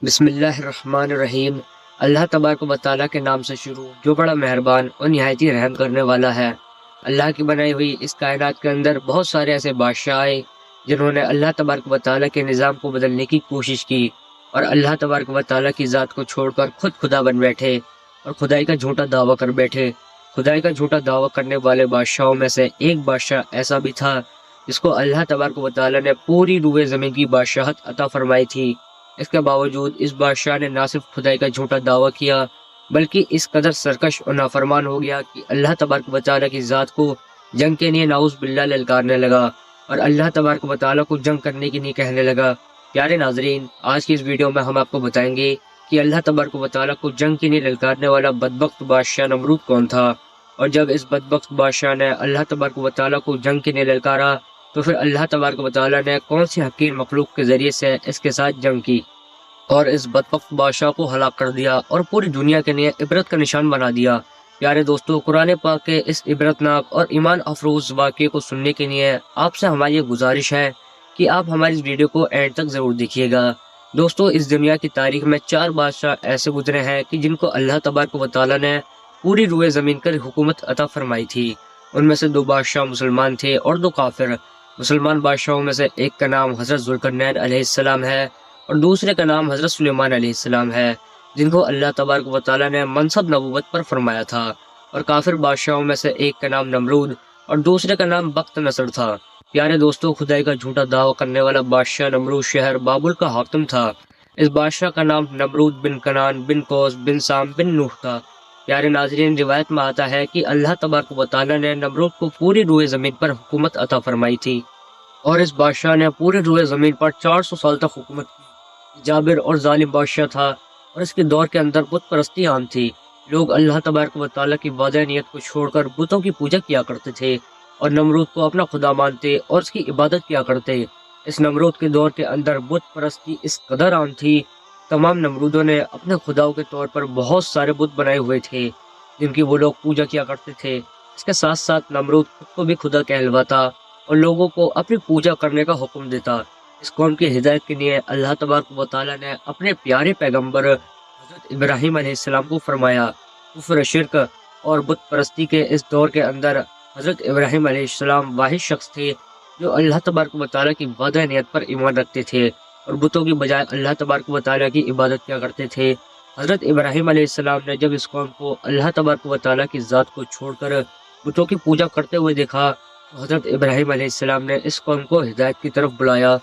بسم اللہ الرحمن الرحیم۔ اللہ تبارک و تعالیٰ کے نام سے شروع جو بڑا مہربان اور نہایت ہی رحم کرنے والا ہے۔ اللہ کی بنائی ہوئی اس کائنات کے اندر بہت سارے ایسے بادشاہ آئے جنہوں نے اللہ تبارک و تعالیٰ کے نظام کو بدلنے کی کوشش کی اور اللہ تبارک و تعالیٰ کی ذات کو چھوڑ کر خود خدا بن بیٹھے اور خدائی کا جھوٹا دعویٰ کر بیٹھے۔ خدائی کا جھوٹا دعویٰ کرنے والے بادشاہوں میں سے ایک بادشاہ ایسا بھی تھا جس کو اللہ تبارک و تعالیٰ نے پوری روئے زمین کی بادشاہت عطا فرمائی تھی۔ اس کے باوجود اس بادشاہ نے نہ صرف خدائی کا جھوٹا دعویٰ کیا بلکہ اس قدر سرکش اور نافرمان ہو گیا کہ اللہ تبارک و تعالیٰ کی ذات کو جنگ کے لیے نعوذ باللہ للکارنے لگا اور اللہ تبارک و تعالیٰ کو جنگ کرنے کی نہیں کہنے لگا۔ پیارے ناظرین، آج کی اس ویڈیو میں ہم آپ کو بتائیں گے کہ اللہ تبارک و تعالیٰ کو جنگ کے لیے للکارنے والا بدبخت بادشاہ نمرود کون تھا، اور جب اس بدبخت بادشاہ نے اللہ تبارک و تعالیٰ کو جنگ کے لیے للکارا تو پھر اللہ تبارک و تعالیٰ نے کون سی حقیر مخلوق کے ذریعے سے اس کے ساتھ جنگ کی اور اس بدبخت بادشاہ کو ہلاک کر دیا اور پوری دنیا کے لیے عبرت کا نشان بنا دیا۔ پیارے دوستو، قرآن پاک کے اس عبرتناک اور ایمان افروز واقعے کو سننے کے لیے آپ سے ہماری یہ گزارش ہے کہ آپ ہماری اس ویڈیو کو اینڈ تک ضرور دیکھیے گا۔ دوستو، اس دنیا کی تاریخ میں 4 بادشاہ ایسے گزرے ہیں کہ جن کو اللہ تبارک و تعالیٰ نے پوری روئے زمین پر حکومت عطا فرمائی تھی۔ ان میں سے 2 بادشاہ مسلمان تھے اور 2 کافر۔ مسلمان بادشاہوں میں سے ایک کا نام حضرت ذوالقرنین علیہ السلام ہے اور دوسرے کا نام حضرت سلیمان علیہ السلام ہے، جن کو اللہ تبارک و تعالیٰ نے منصب نبوت پر فرمایا تھا۔ اور کافر بادشاہوں میں سے ایک کا نام نمرود اور دوسرے کا نام بخت نصر تھا۔ پیارے دوستو، خدائی کا جھوٹا دعویٰ کرنے والا بادشاہ نمرود شہر بابل کا حاکم تھا۔ اس بادشاہ کا نام نمرود بن کنان بن کوس بن سام بن نوح تھا۔ پیارے ناظرین، روایت میں آتا ہے کہ اللہ تبارک و تعالیٰ نے نمرود کو پوری روئے زمین پر حکومت عطا فرمائی تھی اور اس بادشاہ نے پورے روئے زمین پر 400 سال تک حکومت کی۔ جابر اور ظالم بادشاہ تھا اور اس کے دور کے اندر بت پرستی عام تھی۔ لوگ اللہ تبارک و تعالیٰ کی وحدانیت کو چھوڑ کر بتوں کی پوجا کیا کرتے تھے اور نمرود کو اپنا خدا مانتے اور اس کی عبادت کیا کرتے۔ اس نمرود کے دور کے اندر بت پرستی اس قدر عام تھی، تمام نمرودوں نے اپنے خداؤں کے طور پر بہت سارے بت بنائے ہوئے تھے جن کی وہ لوگ پوجا کیا کرتے تھے۔ اس کے ساتھ ساتھ نمرود خود کو بھی خدا کہلواتا اور لوگوں کو اپنی پوجا کرنے کا حکم دیتا۔ اس قوم کی ہدایت کے لیے اللہ تبارک و تعالیٰ نے اپنے پیارے پیغمبر حضرت ابراہیم علیہ السلام کو فرمایا۔ کفر، شرک اور بت پرستی کے اس دور کے اندر حضرت ابراہیم علیہ السلام واحد شخص تھے جو اللہ تبارک و تعالیٰ کی وحدانیت پر ایمان رکھتے تھے اور بتوں کی بجائے اللہ تبارک و تعالیٰ کی عبادت کیا کرتے تھے۔ حضرت ابراہیم علیہ السلام نے جب اس قوم کو اللہ تبارک و تعالیٰ کی ذات کو چھوڑ کر بتوں کی پوجا کرتے ہوئے دیکھا تو حضرت ابراہیم علیہ السلام نے اس قوم کو ہدایت کی طرف بلایا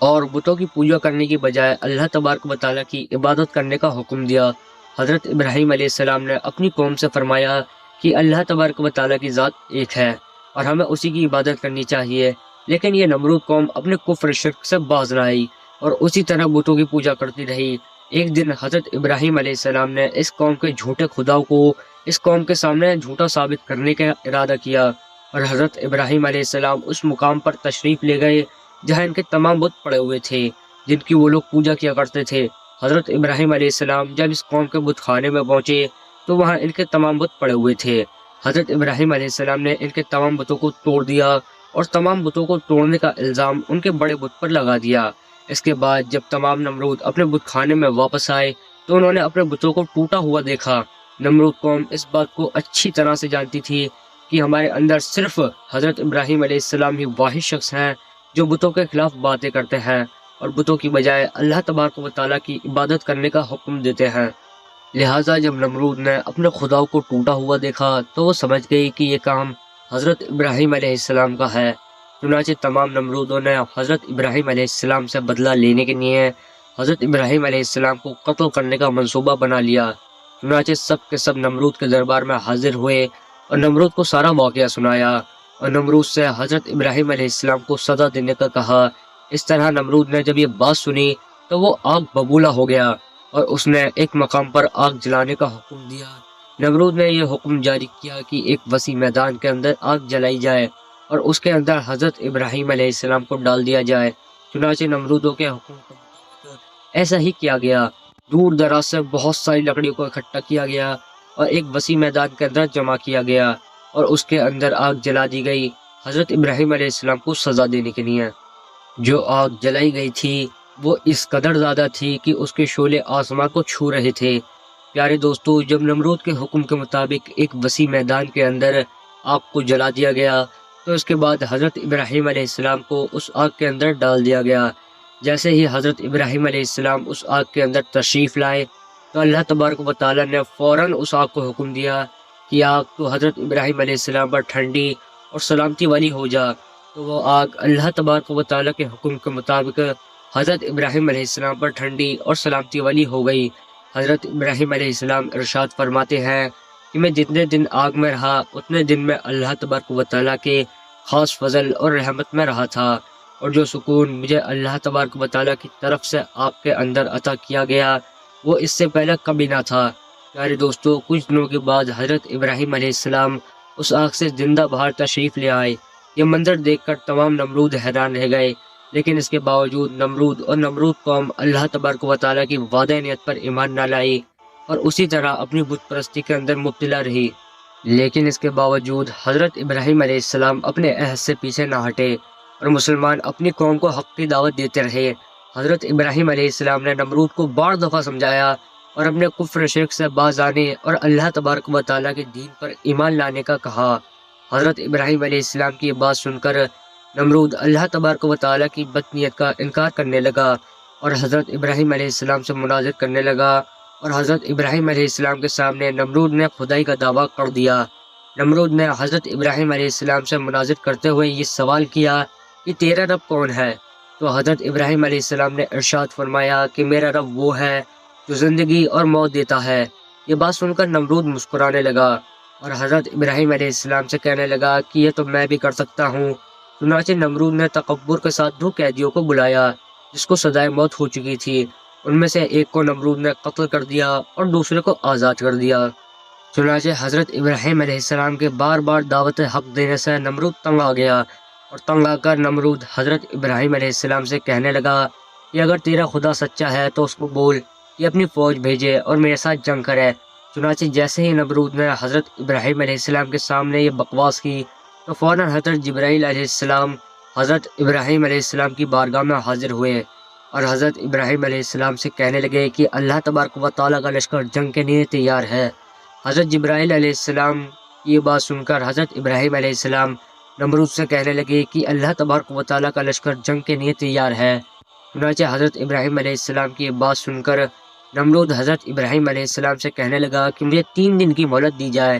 اور بتوں کی پوجا کرنے کی بجائے اللہ تبارک و تعالیٰ کی عبادت کرنے کا حکم دیا۔ حضرت ابراہیم علیہ السلام نے اپنی قوم سے فرمایا کہ اللہ تبارک و تعالیٰ کی ذات ایک ہے اور ہمیں اسی کی عبادت کرنی چاہیے، لیکن یہ نمرود قوم اپنے کفر شرک سے باز نہ آئی اور اسی طرح بتوں کی پوجا کرتی رہی۔ ایک دن حضرت ابراہیم علیہ السلام نے اس قوم کے جھوٹے خداؤں کو اس قوم کے سامنے جھوٹا ثابت کرنے کا ارادہ کیا اور حضرت ابراہیم علیہ السلام اس مقام پر تشریف لے گئے جہاں ان کے تمام بت پڑے ہوئے تھے جن کی وہ لوگ پوجا کیا کرتے تھے۔ حضرت ابراہیم علیہ السلام جب اس قوم کے بت خانے میں پہنچے تو وہاں ان کے تمام بت پڑے ہوئے تھے۔ حضرت ابراہیم علیہ السلام نے ان کے تمام بتوں کو توڑ دیا اور تمام بتوں کو توڑنے کا الزام ان کے بڑے بت پر لگا دیا۔ اس کے بعد جب تمام نمرود اپنے بت خانے میں واپس آئے تو انہوں نے اپنے بتوں کو ٹوٹا ہوا دیکھا۔ نمرود قوم اس بات کو اچھی طرح سے جانتی تھی کہ ہمارے اندر صرف حضرت ابراہیم علیہ السلام ہی واحد شخص ہیں جو بتوں کے خلاف باتیں کرتے ہیں اور بتوں کی بجائے اللہ تبارک و تعالیٰ کی عبادت کرنے کا حکم دیتے ہیں۔ لہٰذا جب نمرود نے اپنے خداؤں کو ٹوٹا ہوا دیکھا تو وہ سمجھ گئی کہ یہ کام حضرت ابراہیم علیہ السلام کا ہے۔ چنانچہ تمام نمرودوں نے حضرت ابراہیم علیہ السلام سے بدلہ لینے کے لیے حضرت ابراہیم علیہ السلام کو قتل کرنے کا منصوبہ بنا لیا۔ چنانچہ سب کے سب نمرود کے دربار میں حاضر ہوئے اور نمرود کو سارا واقعہ سنایا اور نمرود سے حضرت ابراہیم علیہ السلام کو سزا دینے کا کہا۔ اس طرح نمرود نے جب یہ بات سنی تو وہ آگ ببولہ ہو گیا اور اس نے ایک مقام پر آگ جلانے کا حکم دیا۔ نمرود نے یہ حکم جاری کیا کہ ایک وسیع میدان کے اندر آگ جلائی جائے اور اس کے اندر حضرت ابراہیم علیہ السلام کو ڈال دیا جائے۔ چنانچہ نمرودوں کے حکم کے مطابق ایسا ہی کیا گیا۔ دور دراز سے بہت ساری لکڑیوں کو اکٹھا کیا گیا اور ایک وسیع میدان کے اندر جمع کیا گیا اور اس کے اندر آگ جلا دی گئی حضرت ابراہیم علیہ السلام کو سزا دینے کے لیے۔ جو آگ جلائی گئی تھی وہ اس قدر زیادہ تھی کہ اس کے شعلے آسمان کو چھو رہے تھے۔ پیارے دوستو، جب نمرود کے حکم کے مطابق ایک وسیع میدان کے اندر آگ کو جلا دیا گیا تو اس کے بعد حضرت ابراہیم علیہ السلام کو اس آگ کے اندر ڈال دیا گیا۔ جیسے ہی حضرت ابراہیم علیہ السلام اس آگ کے اندر تشریف لائے تو اللہ تبارک و تعالیٰ نے فوراً اس آگ کو حکم دیا کہ آگ تو حضرت ابراہیم علیہ السلام پر ٹھنڈی اور سلامتی والی ہو جا۔ تو وہ آگ اللہ تبارک و تعالیٰ کے حکم کے مطابق حضرت ابراہیم علیہ السلام پر ٹھنڈی اور سلامتی والی ہو گئی۔ حضرت ابراہیم علیہ السلام ارشاد فرماتے ہیں کہ میں جتنے دن آگ میں رہا اتنے دن میں اللہ تبارک و تعالیٰ کے خاص فضل اور رحمت میں رہا تھا، اور جو سکون مجھے اللہ تبارک و تعالیٰ کی طرف سے آپ کے اندر عطا کیا گیا وہ اس سے پہلے کبھی نہ تھا۔ پیارے دوستو، کچھ دنوں کے بعد حضرت ابراہیم علیہ السلام اس آگ سے زندہ باہر تشریف لے آئے۔ یہ منظر دیکھ کر تمام نمرود حیران رہ گئے، لیکن اس کے باوجود نمرود اور نمرود قوم اللہ تبارک و تعالیٰ کی وحدانیت پر ایمان نہ لائی اور اسی طرح اپنی بت پرستی کے اندر مبتلا رہی۔ لیکن اس کے باوجود حضرت ابراہیم علیہ السلام اپنے عہد سے پیچھے نہ ہٹے اور مسلمان اپنی قوم کو حق کی دعوت دیتے رہے۔ حضرت ابراہیم علیہ السلام نے نمرود کو بار دفعہ سمجھایا اور اپنے کفر شرک سے باز آنے اور اللہ تبارک و تعالیٰ کے دین پر ایمان لانے کا کہا۔ حضرت ابراہیم علیہ السلام کی یہ بات سن کر نمرود اللہ تبارک و تعالیٰ کی بدنیت کا انکار کرنے لگا اور حضرت ابراہیم علیہ السلام سے مناظر کرنے لگا، اور حضرت ابراہیم علیہ السلام کے سامنے نمرود نے خدائی کا دعویٰ کر دیا۔ نمرود نے حضرت ابراہیم علیہ السلام سے مناظر کرتے ہوئے یہ سوال کیا کہ تیرا رب کون ہے؟ تو حضرت ابراہیم علیہ السلام نے ارشاد فرمایا کہ میرا رب وہ ہے جو زندگی اور موت دیتا ہے۔ یہ بات سن کر نمرود مسکرانے لگا اور حضرت ابراہیم علیہ السلام سے کہنے لگا کہ یہ تو میں بھی کر سکتا ہوں۔ چنانچہ نمرود نے تکبر کے ساتھ 2 قیدیوں کو بلایا جس کو سزائے موت ہو چکی تھی۔ ان میں سے ایک کو نمرود نے قتل کر دیا اور دوسرے کو آزاد کر دیا۔ چنانچہ حضرت ابراہیم علیہ السلام کے بار بار دعوت حق دینے سے نمرود تنگ آ گیا، اور تنگ آ کر نمرود حضرت ابراہیم علیہ السلام سے کہنے لگا کہ اگر تیرا خدا سچا ہے تو اس کو بول کہ اپنی فوج بھیجے اور میرے ساتھ جنگ کرے۔ چنانچہ جیسے ہی نمرود نے حضرت ابراہیم علیہ السلام کے سامنے یہ بکواس کی تو فوراً حضرت جبرائیل علیہ السلام حضرت ابراہیم علیہ السلام کی بارگاہ میں حاضر ہوئے اور حضرت ابراہیم علیہ السلام سے کہنے لگے کہ اللہ تبارک و تعالیٰ کا لشکر جنگ کے لیے تیار ہے۔ حضرت جبرائیل علیہ السلام یہ بات سن کر حضرت ابراہیم علیہ السلام نمرود سے کہنے لگے کہ اللہ تبارک و تعالیٰ کا لشکر جنگ کے لیے تیار ہے۔ چنانچہ حضرت ابراہیم علیہ السلام کی یہ بات سن کر نمرود حضرت ابراہیم علیہ السلام سے کہنے لگا کہ مجھے 3 دن کی مہلت دی جائے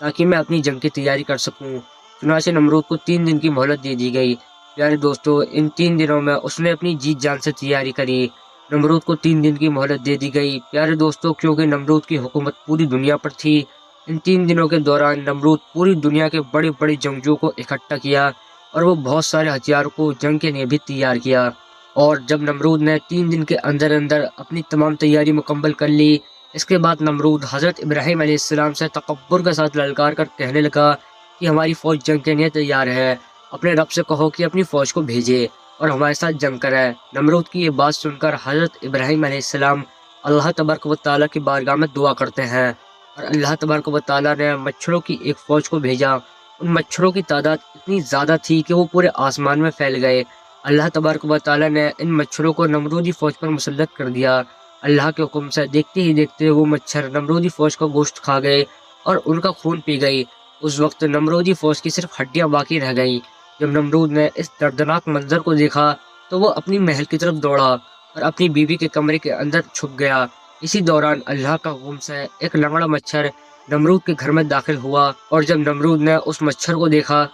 تاکہ میں اپنی جنگ کی تیاری کر سکوں۔ چنانچہ نمرود کو 3 دن کی مہلت دے دی گئی۔ پیارے دوستو، ان 3 دنوں میں اس نے اپنی جیت جان سے تیاری کری۔ نمرود کو 3 دن کی مہلت دے دی گئی۔ پیارے دوستو، کیونکہ نمرود کی حکومت پوری دنیا پر تھی، ان 3 دنوں کے دوران نمرود پوری دنیا کے بڑے بڑے جنگجوؤں کو اکٹھا کیا اور وہ بہت سارے ہتھیاروں کو جنگ کے لیے بھی تیار کیا۔ اور جب نمرود نے 3 دن کے اندر اندر اپنی تمام تیاری مکمل کر لی، اس کے بعد نمرود حضرت ابراہیم علیہ السلام سے تکبر کے ساتھ للکار کر کہنے لگا کہ ہماری فوج جنگ کے لیے تیار ہے، اپنے رب سے کہو کہ اپنی فوج کو بھیجے اور ہمارے ساتھ جنگ کرے۔ نمرود کی یہ بات سن کر حضرت ابراہیم علیہ السلام اللہ تبارک و تعالیٰ کی بارگاہ میں دعا کرتے ہیں، اور اللہ تبارک و تعالیٰ نے مچھروں کی ایک فوج کو بھیجا۔ ان مچھروں کی تعداد اتنی زیادہ تھی کہ وہ پورے آسمان میں پھیل گئے۔ اللہ تبارک و تعالیٰ نے ان مچھروں کو نمرودی فوج پر مسلط کر دیا۔ اللہ کے حکم سے دیکھتے ہی دیکھتے وہ مچھر نمرودی فوج کا گوشت کھا گئے اور ان کا خون پی گئی۔ اس وقت نمرودی فوج کی صرف ہڈیاں باقی رہ گئیں۔ جب نمرود نے اس دردناک منظر کو دیکھا تو وہ اپنی محل کی طرف دوڑا اور اپنی بیوی کے کمرے کے اندر چھپ گیا۔ اسی دوران اللہ کا حکم سے ایک لنگڑا مچھر نمرود کے گھر میں داخل ہوا، اور جب نمرود نے اس مچھر کو دیکھا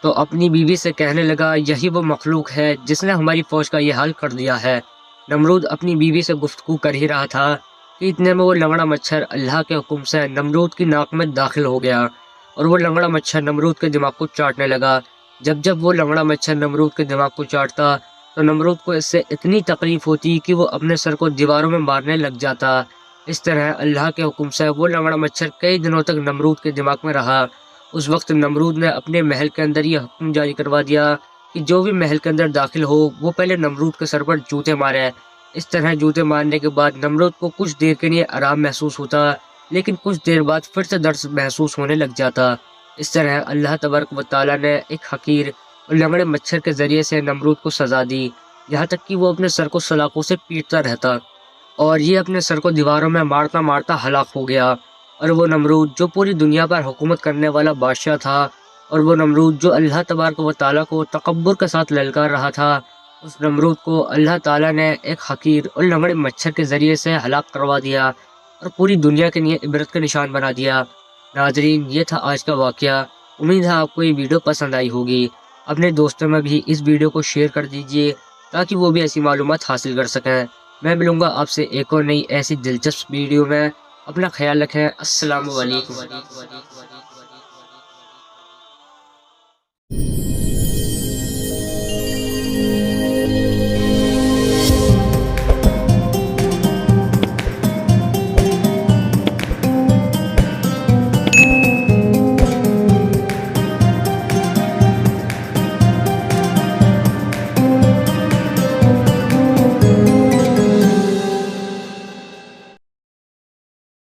تو اپنی بیوی سے کہنے لگا یہی وہ مخلوق ہے جس نے ہماری فوج کا یہ حال کر دیا ہے۔ نمرود اپنی بیوی سے گفتگو کر ہی رہا تھا کہ اتنے میں وہ لنگڑا مچھر اللہ کے حکم سے نمرود کی ناک میں داخل ہو گیا، اور وہ لنگڑا مچھر نمرود کے دماغ کو چاٹنے لگا۔ جب وہ لنگڑا مچھر نمرود کے دماغ کو چاٹتا تو نمرود کو اس سے اتنی تکلیف ہوتی کہ وہ اپنے سر کو دیواروں میں مارنے لگ جاتا۔ اس طرح اللہ کے حکم سے وہ لنگڑا مچھر کئی دنوں تک نمرود کے دماغ میں رہا۔ اس وقت نمرود نے اپنے محل کے اندر یہ حکم جاری کروا دیا کہ جو بھی محل کے اندر داخل ہو وہ پہلے نمرود کے سر پر جوتے مارے۔ اس طرح جوتے مارنے کے بعد نمرود کو کچھ دیر کے لیے آرام محسوس ہوتا، لیکن کچھ دیر بعد پھر سے درد محسوس ہونے لگ جاتا۔ اس طرح اللہ تبارک و تعالیٰ نے ایک حقیر اور لنگڑے مچھر کے ذریعے سے نمرود کو سزا دی۔ یہاں تک کہ وہ اپنے سر کو سلاخوں سے پیٹتا رہتا، اور یہ اپنے سر کو دیواروں میں مارتا مارتا ہلاک ہو گیا۔ اور وہ نمرود جو پوری دنیا پر حکومت کرنے والا بادشاہ تھا، اور وہ نمرود جو اللہ تبارک و تعالیٰ کو تکبر کے ساتھ للکار رہا تھا، اس نمرود کو اللہ تعالیٰ نے ایک حقیر اور لنگڑے مچھر کے ذریعے سے ہلاک کروا دیا اور پوری دنیا کے لیے عبرت کا نشان بنا دیا۔ ناظرین، یہ تھا آج کا واقعہ۔ امید ہے آپ کو یہ ویڈیو پسند آئی ہوگی۔ اپنے دوستوں میں بھی اس ویڈیو کو شیئر کر دیجئے تاکہ وہ بھی ایسی معلومات حاصل کر سکیں۔ میں ملوں گا آپ سے ایک اور نئی ایسی دلچسپ ویڈیو میں۔ اپنا خیال رکھیں۔ السلام علیکم۔